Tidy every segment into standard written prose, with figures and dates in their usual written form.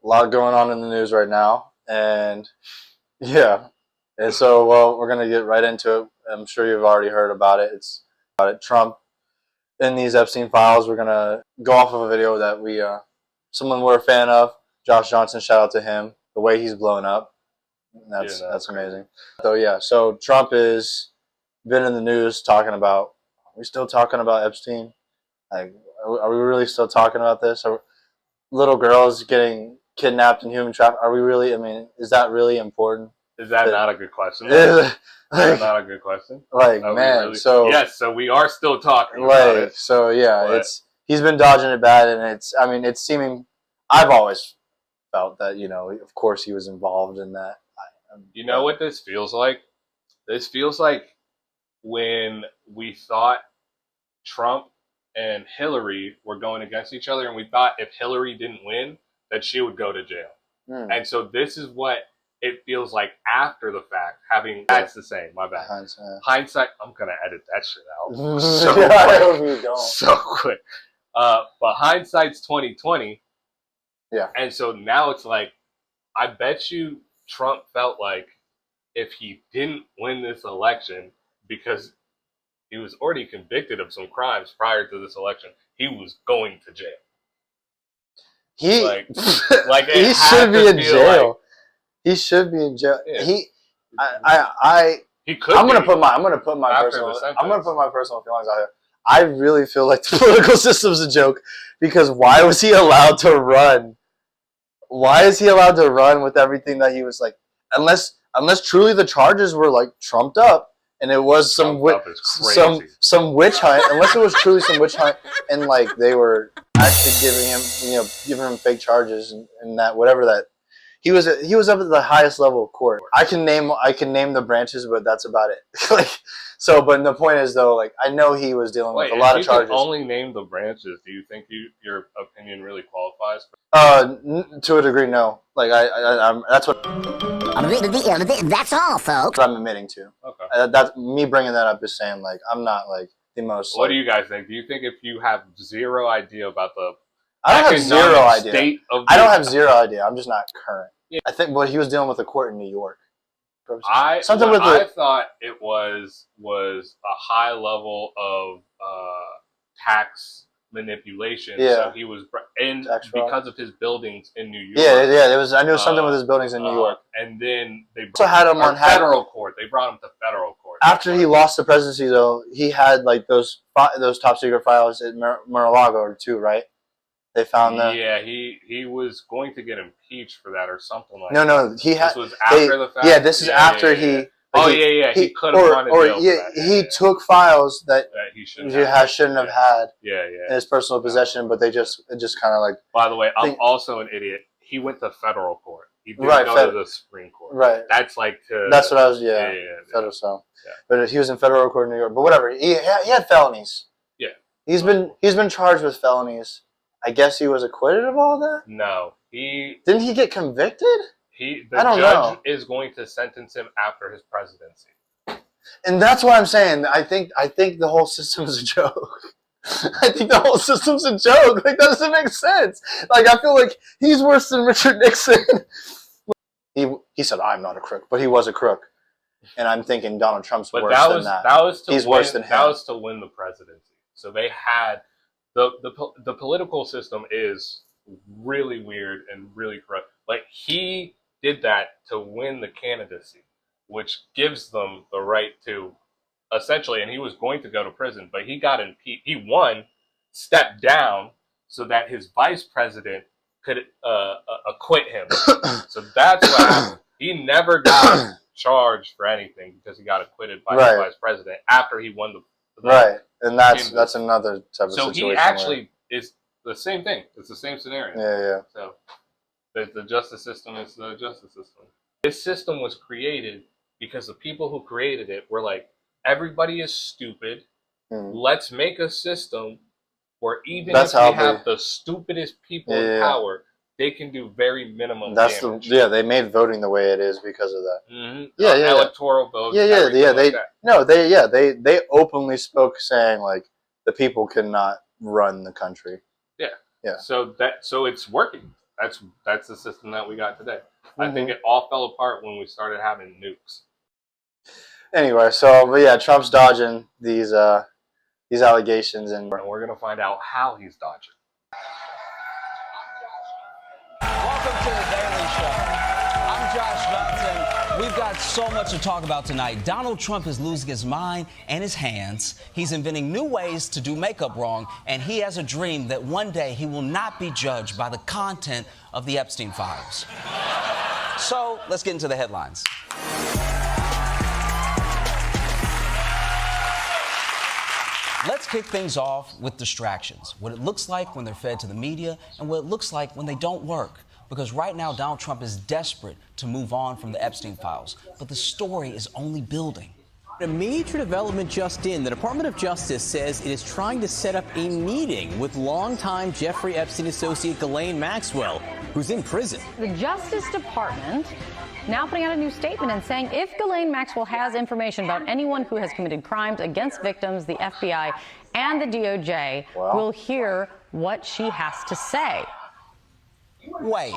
A lot going on in the news right now, and yeah, and so we're gonna get right into it. I'm sure you've already heard about it. It's about it. Trump in these Epstein files. We're gonna go off of a video that someone we're a fan of, Josh Johnson. Shout out to him. The way he's blown up, that's amazing. So Trump is been in the news talking about. Are we still talking about Epstein? Like, are we really still talking about this? Little girls getting kidnapped and human trafficked. Are we really? I mean, is that really important? Is that not a good question? That's not a good question. Like, man, really? So yes, so we are still talking about it. So yeah, he's been dodging it bad, and it's seeming. I've always felt that of course he was involved in that. You know what this feels like? This feels like when we thought Trump and Hillary were going against each other, and we thought if Hillary didn't win, that she would go to jail. And so this is what it feels like after the fact. That's the same. My bad. Hindsight. I'm gonna edit that shit out. So quick. I hope you don't. So quick. But hindsight's 2020. Yeah. And so now it's like, I bet you Trump felt like if he didn't win this election, because he was already convicted of some crimes prior to this election, he was going to jail. He he should be in jail. He should be in jail. Yeah. He could. I'm gonna put my personal feelings out here. I really feel like the political system's a joke, because why was he allowed to run? Why is he allowed to run with everything that he was like? Unless truly the charges were like trumped up, and it was some witch hunt. Unless it was truly some witch hunt, and like they were actually giving him fake charges, and that whatever that he was up at the highest level of court. I can name the branches, but that's about it. But the point is though, like, I know he was dealing with a lot of charges. If you can only name the branches, do you think your opinion really qualifies? To a degree, no. Like I'm that's what. That's all, folks. I'm admitting to. Okay. That's me bringing that up, is saying like I'm not like the most. What do you guys think? Do you think if you have zero idea about the I don't have zero idea. State of I don't have zero idea. I'm just not current. Yeah. I think he was dealing with a court in New York. I thought it was a high level of tax manipulation. Yeah. So he was because of his buildings in New York. Yeah. It was. I knew something with his buildings in New York. And then they also had him on federal court. They brought him to federal court. After he lost the presidency, though, he had like those top secret files at Mar-a-Lago too, right? They found that. Yeah, he was going to get impeached for that or something like that. No, he had. This was after the fact. Yeah, this is after he. He could have gone to jail. He took files that he shouldn't have had. In his personal possession, but it just kind of like. By the way, I'm also an idiot. He went to federal court. He didn't go to the Supreme Court. Right. That's like That's what I was. Federal. So. Yeah. But he was in federal court in New York. But whatever. He had felonies. Yeah. He's been charged with felonies. I guess he was acquitted of all that? No. Didn't he get convicted? The judge is going to sentence him after his presidency. And that's what I'm saying. I think the whole system is a joke. I think the whole system's a joke. Like, that doesn't make sense. Like, I feel like he's worse than Richard Nixon. He said, I'm not a crook, but he was a crook. And I'm thinking Donald Trump's worse than that. He's worse than him. That was to win the presidency. So they had... The political system is really weird and really corrupt. Like, he did that to win the candidacy, which gives them the right to essentially, and he was going to go to prison, but he got impeached. He won, stepped down so that his vice president could acquit him. So that's what happened. He never got charged for anything because he got acquitted by the vice president after he won the right. And that's another type of situation. So he actually is the same thing. It's the same scenario. Yeah. So the justice system is the justice system. This system was created because the people who created it were like, everybody is stupid. Let's make a system where even if we have the stupidest people in power, they can do very minimum damage. They made voting the way it is because of that. Electoral votes. They openly spoke saying like the people cannot run the country. Yeah. So it's working. That's the system that we got today. I think it all fell apart when we started having nukes. Anyway, but yeah, Trump's dodging these allegations, and we're gonna find out how he's dodging. Welcome to the Daily Show. I'm Josh Johnson. We've got so much to talk about tonight. Donald Trump is losing his mind and his hands. He's inventing new ways to do makeup wrong, and he has a dream that one day he will not be judged by the content of the Epstein files. So let's get into the headlines. Let's kick things off with distractions. What it looks like when they're fed to the media and what it looks like when they don't work. Because right now, Donald Trump is desperate to move on from the Epstein files. But the story is only building. A major development just in. The Department of Justice says it is trying to set up a meeting with longtime Jeffrey Epstein associate Ghislaine Maxwell, who's in prison. The Justice Department now putting out a new statement and saying if Ghislaine Maxwell has information about anyone who has committed crimes against victims, the FBI and the DOJ will hear what she has to say. Wait.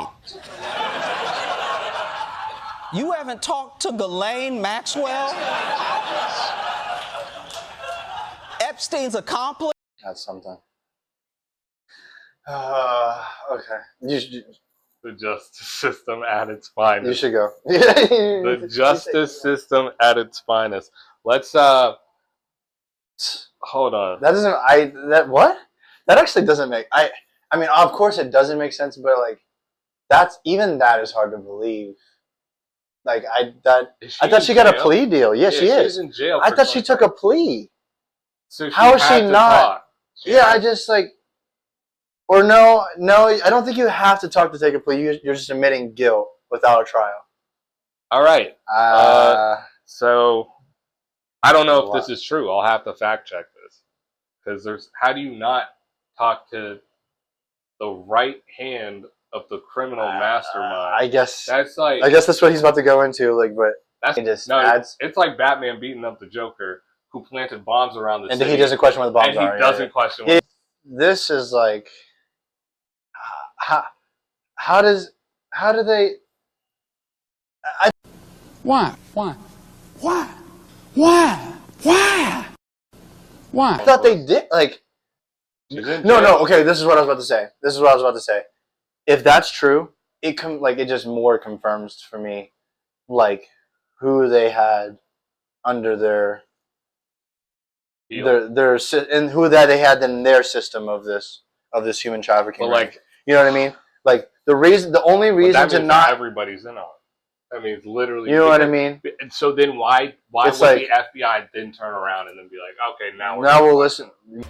You haven't talked to Ghislaine Maxwell? Epstein's accomplice? That's something. Okay. The justice system at its finest. You should go. The justice system at its finest. Let's hold on. That doesn't. What? That actually doesn't make. I mean, of course it doesn't make sense, but like, that is hard to believe. Like I thought she got a plea deal. Yeah, she is. She's in jail. I thought she took a plea. So how is she not? I just like. Or no, I don't think you have to talk to take a plea. You're just admitting guilt without a trial. All right. So I don't know if this is true. I'll have to fact check this because how do you not talk to the right hand of the criminal mastermind? I guess that's like. I guess that's what he's about to go into. Like, but it's like Batman beating up the Joker who planted bombs around the city. And he doesn't question what the bombs are. And he doesn't question. This is like. How do they? Why? I thought they did. Like, no. Okay, this is what I was about to say. If that's true, it just more confirms for me, like, who they had under their and who that they had in their system of this human trafficking. But like. You know what I mean? Like the only reason to not everybody's in on it. I mean, it's literally. You know what I mean? So then why would the FBI then turn around and then be like, okay, now we'll listen. Wait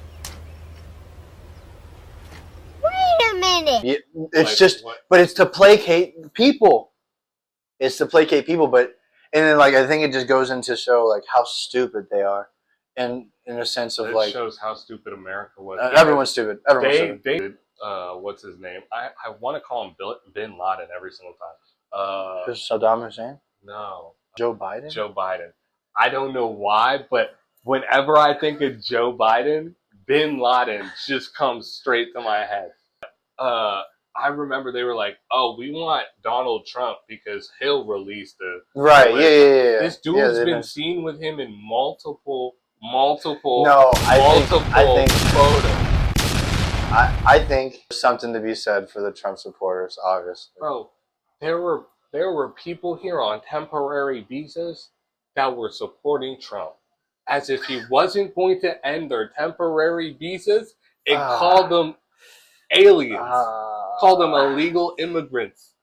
a minute. It's but it's to placate people. It's to placate people, but then I think it just goes into show like how stupid they are, and in a sense of it shows how stupid America was. Everyone's stupid. Everyone's stupid. What's his name? I want to call him Bin Laden every single time. Saddam Hussein? No. Joe Biden? Joe Biden. I don't know why, but whenever I think of Joe Biden, Bin Laden just comes straight to my head. I remember they were like, "Oh, we want Donald Trump because he'll release the right." Yeah. This dude's been seen with him in multiple photos. I think there's something to be said for the Trump supporters, obviously. Bro, there were people here on temporary visas that were supporting Trump. As if he wasn't going to end their temporary visas, it called them aliens. Called them illegal immigrants.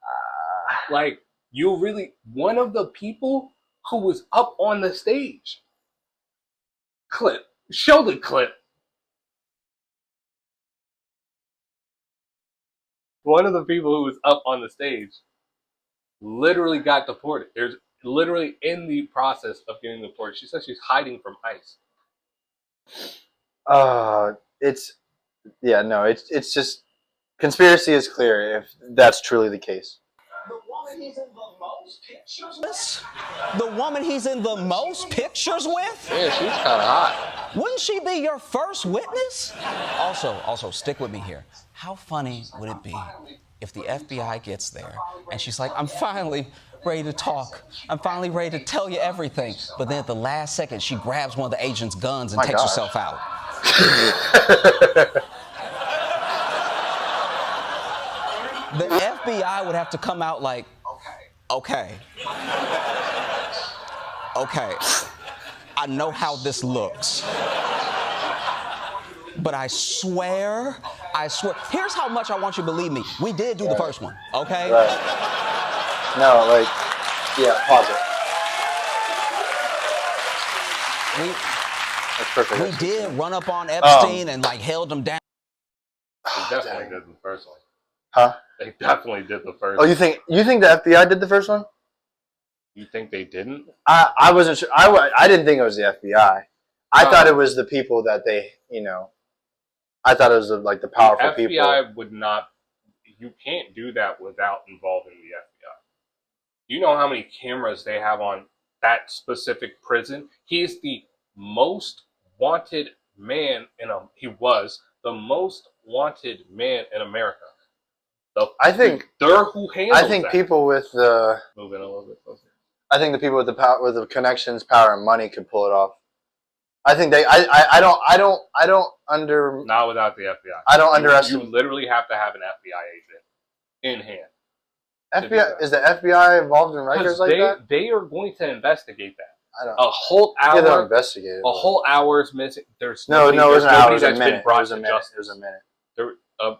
Like, one of the people who was up on the stage. Show the clip. One of the people who was up on the stage literally got deported. There's literally in the process of getting deported. She says she's hiding from ICE. It's just conspiracy is clear if that's truly the case. The woman he's in the most pictures with? The woman he's in the most pictures with? Yeah, she's kind of hot. Wouldn't she be your first witness? Also, stick with me here. How funny would it be if the FBI gets there and she's like, I'm finally ready to talk. I'm finally ready to tell you everything. But then at the last second, she grabs one of the agent's guns and takes herself out. The FBI would have to come out like, okay, I know how this looks. But I swear, here's how much I want you to believe me. We did do the first one, okay? Right. No, like, yeah, pause it. That's perfect. We did run up on Epstein and like held him down. They definitely did the first one. Huh? They definitely did the first one. Oh, you think the FBI did the first one? You think they didn't? I wasn't sure. I didn't think it was the FBI. I thought it was the people that they, I thought it was like the powerful people. The FBI would not. You can't do that without involving the FBI. You know how many cameras they have on that specific prison? He's the most wanted man he was the most wanted man in America. I think that. people with the moving a little bit closer. I think the people with the power, with the connections, power, and money could pull it off. I think they. I don't under. Not without the FBI. I don't underestimate. You literally have to have an FBI agent in hand. FBI is the FBI involved in records like that? They are going to investigate that. I don't. A whole hour. Yeah, they'll investigate it. A whole hour's missing. There's no, it was an hour. It was a minute. It was a minute.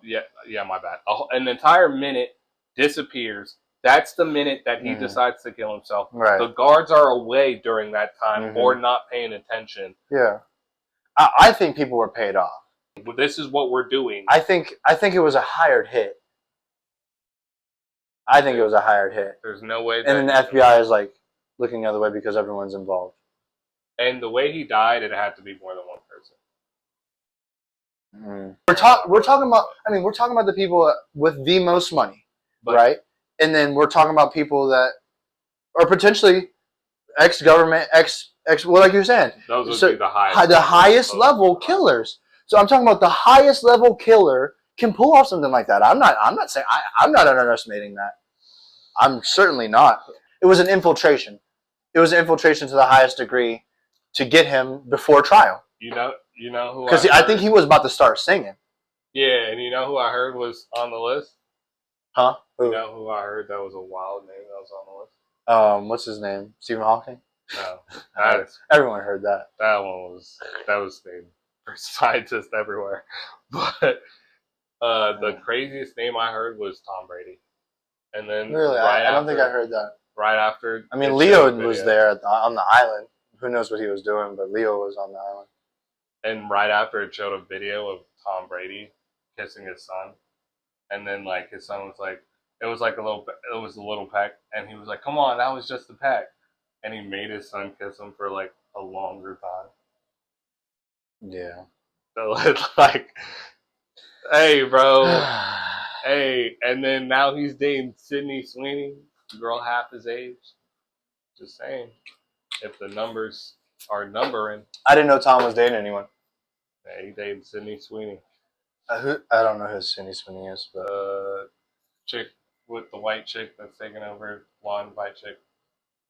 Yeah, my bad. An entire minute disappears. That's the minute that he decides to kill himself. Right. The guards are away during that time or not paying attention. Yeah. I think people were paid off. This is what we're doing. I think it was a hired hit. I think it was a hired hit. There's no way. And then the FBI is like looking the other way because everyone's involved. And the way he died, it had to be more than one person. We're talking about. I mean, we're talking about the people with the most money, right? And then we're talking about people that are potentially ex-government, well, like you were saying. Those would be the highest. The highest level killers. So I'm talking about the highest level killer can pull off something like that. I'm not saying I'm not underestimating that. I'm certainly not. It was an infiltration. It was an infiltration to the highest degree to get him before trial. You know who? Because I think he was about to start singing. Yeah, and you know who I heard was on the list? Huh? Who? You know who I heard that was a wild name that was on the list? What's his name? Stephen Hawking? No. Everyone heard that. That was named for scientists everywhere. But the craziest name I heard was Tom Brady. And then really, I don't think I heard that. Right after. I mean, Leo was there on the island. Who knows what he was doing, but Leo was on the island. And right after it showed a video of Tom Brady kissing his son. And then, like, his son was like, it was a little peck. And he was like, come on, that was just a peck. And he made his son kiss him for, like, a longer time. Yeah. So it's like, hey, bro. Hey. And then now he's dating Sydney Sweeney, girl half his age. Just saying. If the numbers are numbering. I didn't know Tom was dating anyone. Yeah, he dated Sydney Sweeney. I don't know who Sydney Sweeney is, but chick with the white chick that's taking over, blonde white chick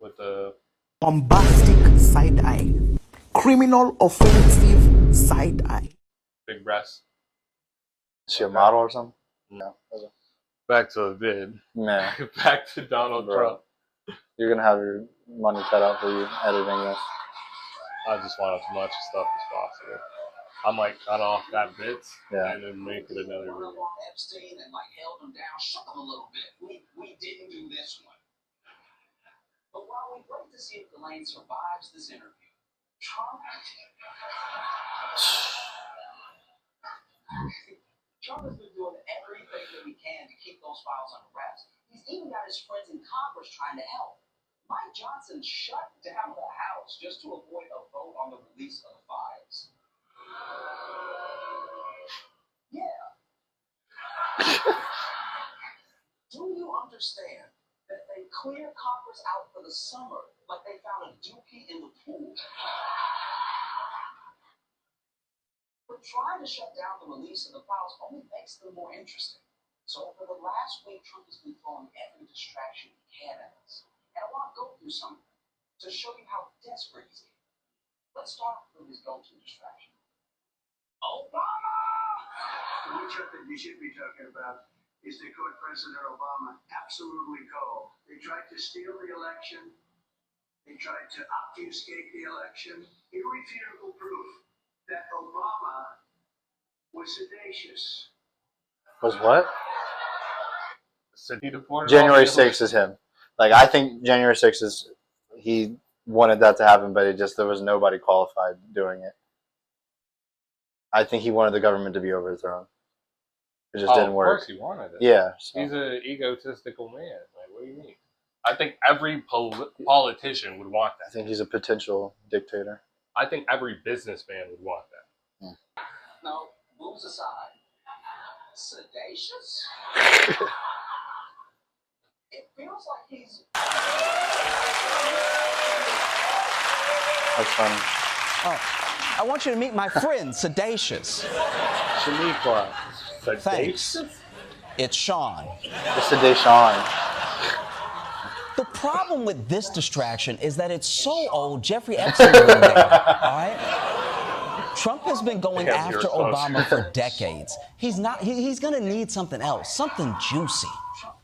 with the bombastic side eye, criminal offensive side eye, big breasts. Is she a model or something? No. Back to the vid. No. Back to Donald Trump. You're gonna have your money cut out for you editing this. I just want as much stuff as possible. I might cut off that bits and then make it another video. Epstein and like held him down, shook him a little bit. We didn't do this one. But while we wait to see if Ghislaine survives this interview, Trump has been doing everything that he can to keep those files under wraps. He's even got his friends in Congress trying to help. Mike Johnson shut down the House just to avoid a vote on the release of the files. Yeah. Do you understand that they clear Congress out for the summer like they found a dookie in the pool? But trying to shut down the release of the files only makes them more interesting. So for the last week, Trump has been throwing every distraction he can at us. And I want to go through some to show you how desperate he's getting. Let's start with his go-to distraction. Obama! The witch hunt that you should be talking about is they caught President Obama absolutely cold. They tried to steal the election. They tried to obfuscate the election. Irrefutable proof that Obama was sedacious. Was what? Sedated January 6th is him. Like, I think January 6th is, he wanted that to happen, but there was nobody qualified doing it. I think he wanted the government to be overthrown. It just didn't work. Of course he wanted it. Yeah. So. He's an egotistical man. Like, what do you mean? I think every politician would want that. I think he's a potential dictator. I think every businessman would want that. No, moves aside. Sedacious? It feels like he's... That's funny. Oh, I want you to meet my friend, Sedacious. Shaniqua. Thanks. It's Sean. It's Sedation. The problem with this distraction is that it's so old, Jeffrey Epstein was there, all right? Trump has been going after Obama for decades. He's going to need something else, something juicy.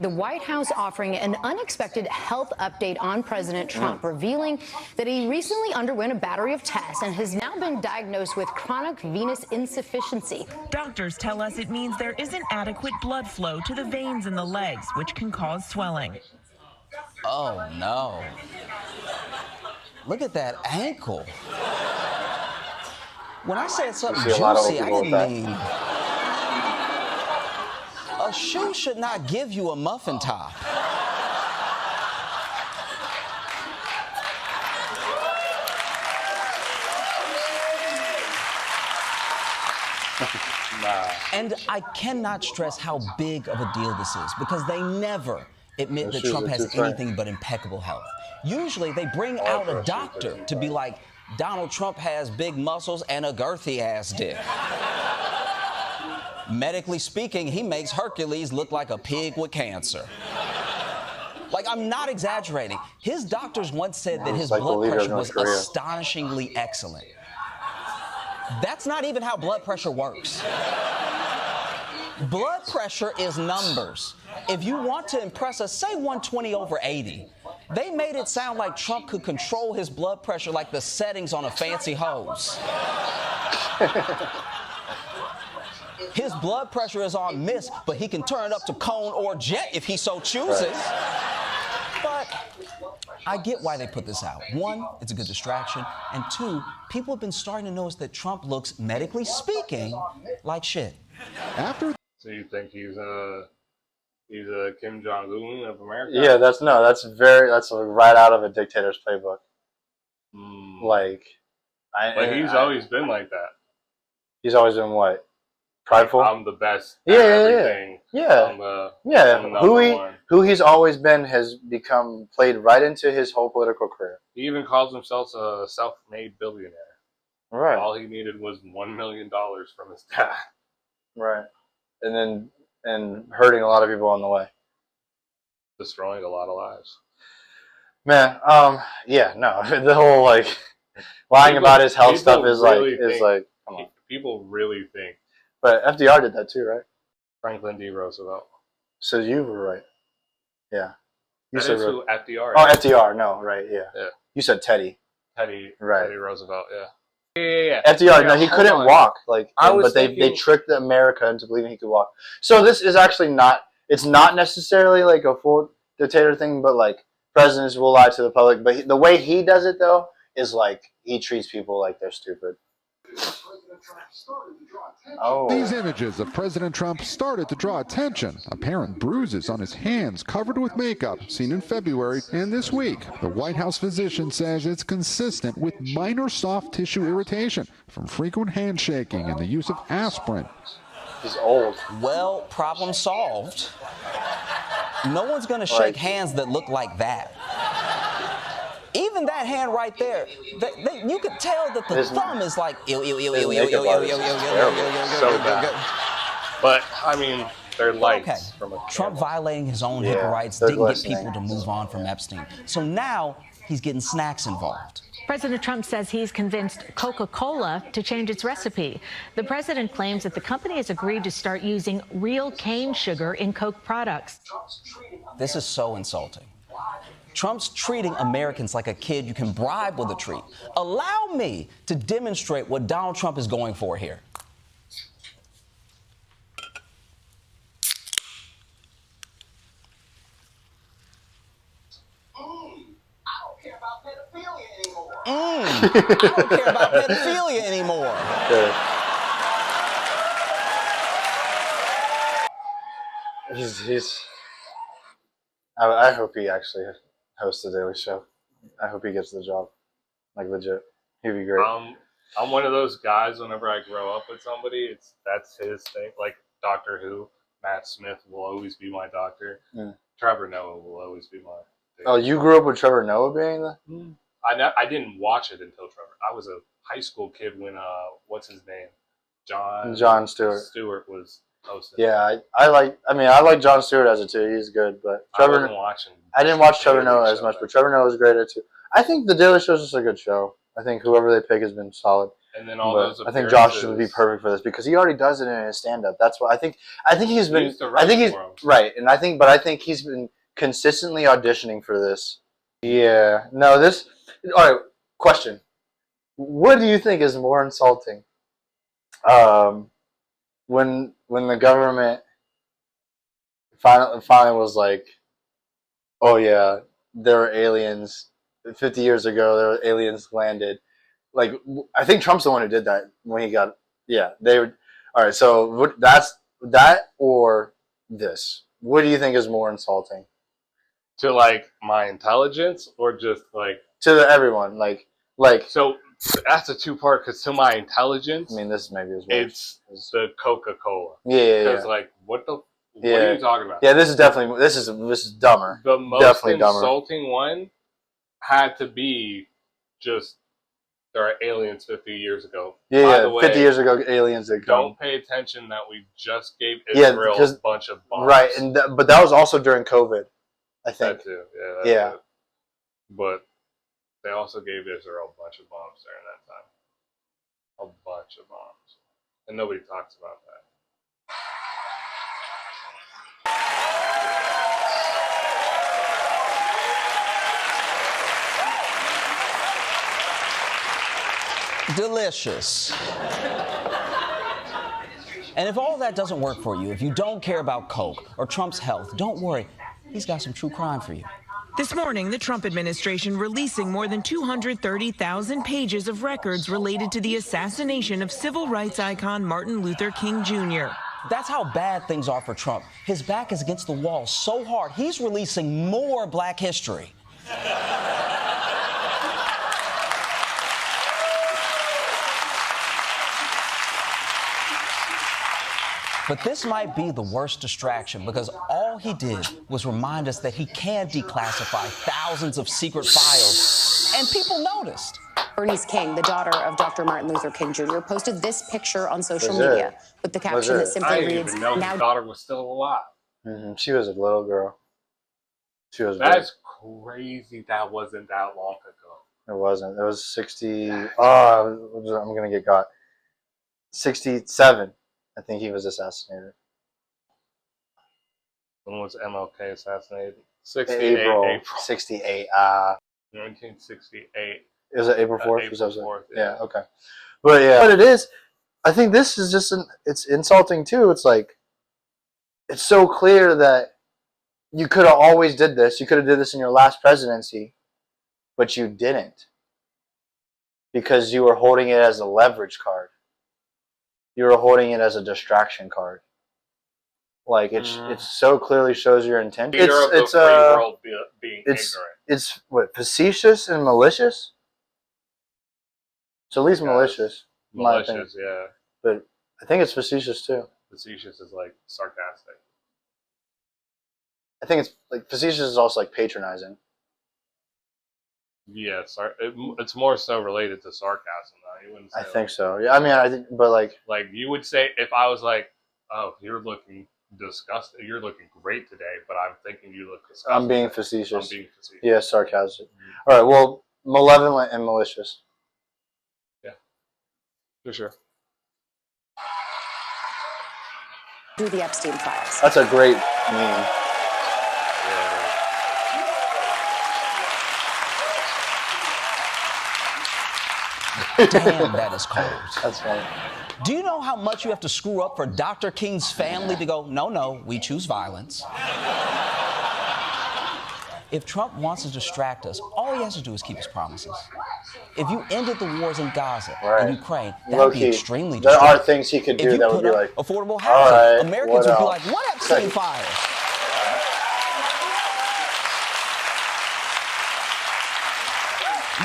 The White House offering an unexpected health update on President Trump, revealing that he recently underwent a battery of tests and has now been diagnosed with chronic venous insufficiency. Doctors tell us it means there isn't adequate blood flow to the veins in the legs, which can cause swelling. Oh, no. Look at that ankle. When I said something juicy, I didn't mean... A shoe should not give you a muffin top. And I cannot stress how big of a deal this is, because they never admit that Trump has anything but impeccable health. Usually they bring out a doctor to be like, Donald Trump has big muscles and a girthy ass dick. Medically speaking, he makes Hercules look like a pig with cancer. Like, I'm not exaggerating. His doctors once said that his blood pressure was astonishingly excellent. That's not even how blood pressure works. Blood pressure is numbers. If you want to impress us, say 120/80. They made it sound like Trump could control his blood pressure like the settings on a fancy hose. His blood pressure is on miss, but he can turn it up to cone or jet if he so chooses. But I get why they put this out. One, it's a good distraction. And two, people have been starting to notice that Trump looks, medically speaking, like shit. So you think he's a Kim Jong-un of America? Yeah, that's right out of a dictator's playbook. Like he's always been like that. He's always been what? Prideful? I'm the best at everything. Who he's always been has played right into his whole political career. He even calls himself a self-made billionaire. Right. All he needed was $1 million from his dad. Right. And hurting a lot of people on the way. Destroying a lot of lives. Man, the whole lying about his health stuff is come on. People really think. But FDR did that too, right? Franklin D. Roosevelt. So you were right. Yeah. You said who FDR is. Oh, FDR. No, right, yeah. You said Teddy. Teddy Roosevelt, yeah. Yeah. FDR, no, he couldn't walk. But they tricked America into believing he could walk. So this is actually it's not necessarily like a full dictator thing, but presidents will lie to the public. But the way he does it, though, is he treats people like they're stupid. These images of President Trump started to draw attention. Apparent bruises on his hands covered with makeup seen in February and this week. The White House physician says it's consistent with minor soft tissue irritation from frequent handshaking and the use of aspirin. He's old. Well, problem solved. No one's going to shake hands that look like that. Even that hand right there, you could tell that the thumb is like, so bad. But, I mean, They're lights from a Trump violating his own HIPAA rights they're didn't get glistening. people to move on from Epstein. So now he's getting snacks involved. President Trump says he's convinced Coca-Cola to change its recipe. The president claims that the company has agreed to start using real cane sugar in Coke products. This is so insulting. Trump's treating Americans like a kid you can bribe with a treat. Allow me to demonstrate what Donald Trump is going for here. I don't care about pedophilia anymore. I hope he actually hosts the Daily Show. I hope he gets the job. Like, legit. He'd be great. I'm one of those guys, whenever I grow up with somebody, that's his thing. Like Doctor Who, Matt Smith will always be my doctor. Trevor Noah will always be my thing. Oh, you grew up with Trevor Noah being the... I didn't watch it until Trevor. I was a high school kid when what's his name, Jon Stewart was hosting. Yeah, I like Jon Stewart as it too. He's good, but Trevor. I didn't watch Trevor Noah as much, but Trevor Noah is great at it too. I think the Daily Show is just a good show. I think whoever they pick has been solid. And then all those. I think Josh would be perfect for this because he already does it in his stand-up. That's what I think. I think he's been. I think he's right, and I think he's been consistently auditioning for this. Yeah. No. This. All right. Question. What do you think is more insulting? When the government finally was like, oh yeah, there were aliens 50 years ago. There were aliens landed. Like, I think Trump's the one who did that when he got. Yeah, they would. All right, so that's that or this. What do you think is more insulting? To like my intelligence, or just like to everyone? Like. So that's a two-part. Because to my intelligence, I mean, this maybe as well. It's the Coca-Cola. Yeah. Because like, what are you talking about? Yeah, this is dumber. The most definitely insulting one had to be just there are aliens 50 years ago. Yeah, By the way, 50 years ago, aliens did come. Don't pay attention that we just gave Israel a bunch of bombs. Right, but that was also during COVID, I think. That too. Yeah. Too. But they also gave Israel a bunch of bombs during that time. A bunch of bombs. And nobody talks about that. Delicious. And if all that doesn't work for you, if you don't care about Coke or Trump's health, don't worry. He's got some true crime for you. This morning, the Trump administration releasing more than 230,000 pages of records related to the assassination of civil rights icon Martin Luther King Jr. That's how bad things are for Trump. His back is against the wall so hard, he's releasing more Black history. But this might be the worst distraction because all he did was remind us that he can declassify thousands of secret files, and people noticed. Bernice King, the daughter of Dr. Martin Luther King Jr., posted this picture on social media with the caption that simply reads, I didn't even know his daughter was still alive. Mm-hmm. She was a little girl. That's crazy. That wasn't that long ago. It wasn't. It was 60. Oh, I'm going to get got. 67. I think he was assassinated. When was MLK assassinated? 68. April. 68. 1968. Is it April 4th? April 4th. Yeah, okay. But yeah. But it is. I think this is just it's insulting too. It's like, it's so clear that you could have always did this. You could have did this in your last presidency, but you didn't. Because you were holding it as a leverage card. You were holding it as a distraction card. Like it so clearly shows your intent. It's what, facetious and malicious. It's at least malicious. Malicious, yeah. But I think it's facetious too. Facetious is like sarcastic. I think it's like facetious is also like patronizing. Yeah, it's more so related to sarcasm, though. You wouldn't say. I think so. Yeah, I mean, I think, but like you would say if I was like, "Oh, you're looking disgusting. You're looking great today, but I'm thinking you look disgusting. I'm being facetious. I'm being facetious. Yeah, sarcastic. All right, well, malevolent and malicious. Yeah, for sure. Do the Epstein files. That's a great meme. Damn, that is cold. That's funny. Do you know how much you have to screw up for Dr. King's family to go, no, we choose violence? If Trump wants to distract us, all he has to do is keep his promises. If you ended the wars in Gaza and Ukraine, that would be extremely distracting. There are things he could do that would be like affordable housing. Right, Americans would be like, what Epstein files?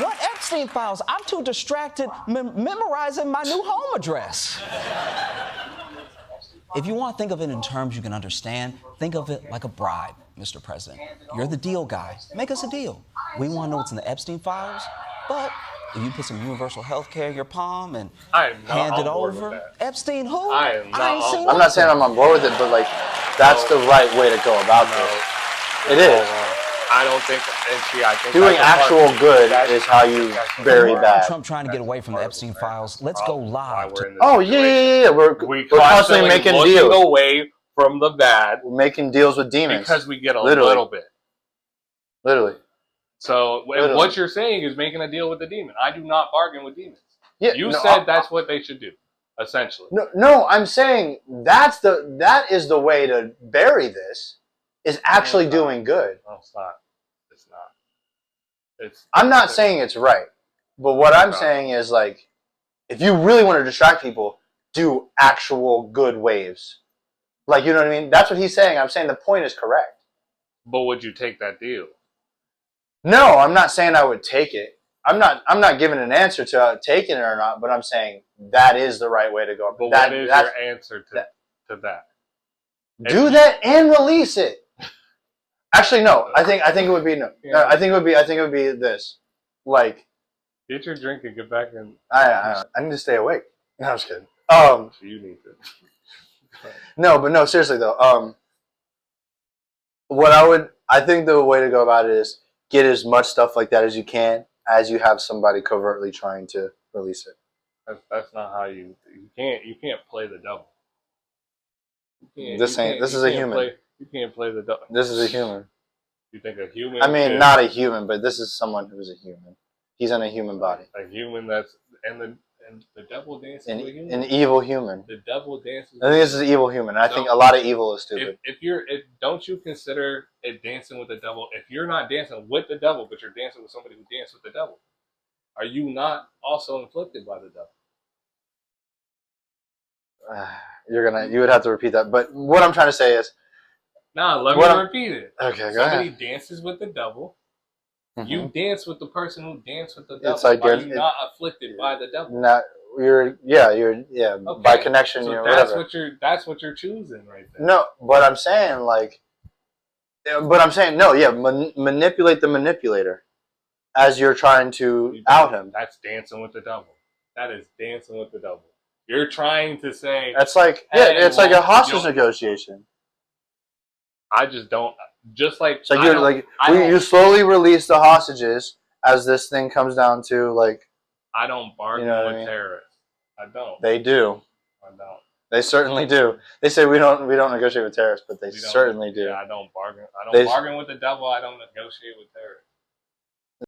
What Epstein files? I'm too distracted memorizing my new home address. If you want to think of it in terms you can understand, think of it like a bribe, Mr. President. You're the deal guy. Make us a deal. We want to know what's in the Epstein files, but if you put some universal health care in your palm and hand it over, Epstein who? I'm not saying I'm on board with it, but like that's the right way to go about this. It is. I don't think, I think doing actual good is how you bury bad. Trump trying to get away from the Epstein files. Let's go live. Oh yeah. We're constantly making deals away from the bad. We're making deals with demons because we get a little bit. Literally. So what you're saying is making a deal with the demon. I do not bargain with demons. Yeah, you said that's what they should do, essentially. No, I'm saying that is the way to bury this. Is actually doing good. No, it's not. It's not. I'm not saying it's right, but what I'm saying is like, if you really want to distract people, do actual good waves. Like, you know what I mean? That's what he's saying. I'm saying the point is correct. But would you take that deal? No, I'm not saying I would take it. I'm not giving an answer to taking it or not, but I'm saying that is the right way to go. But what is your answer to that? Do that and release it. Actually, no. I think it would be no. Yeah. I think it would be this. Like, get your drink and get back in. I need to stay awake. No, I'm just kidding. You need to. No, seriously though. I think the way to go about it is get as much stuff like that as you can, as you have somebody covertly trying to release it. That's not how you can't play the devil. This is a human. You can't play the devil. This is a human. You think a human? I mean, not a human, but this is someone who's a human. He's in a human body. A human and the devil dances with a human. An evil human. The devil dances. I think this is an evil human. I think a lot of evil is stupid. Don't you consider it dancing with the devil? If you're not dancing with the devil, but you're dancing with somebody who danced with the devil, are you not also inflicted by the devil? You would have to repeat that. But what I'm trying to say is. Nah, let me repeat it. Okay, go ahead. Somebody dances with the devil. Mm-hmm. You dance with the person who danced with the devil. It's like are you not afflicted by the devil? You're okay. By connection. So that's what you're choosing right there. No, but I'm saying manipulate the manipulator as you're trying to out him. That's dancing with the devil. That is dancing with the devil. You're trying to say that's like it's like a hostage negotiation. I just don't. Just like it's like you slowly release the hostages as this thing comes down to like. I don't bargain with terrorists. I don't. They do. I don't. They certainly do. They say we don't negotiate with terrorists, but they certainly do. Yeah, I don't bargain. I don't bargain with the devil. I don't negotiate with terrorists.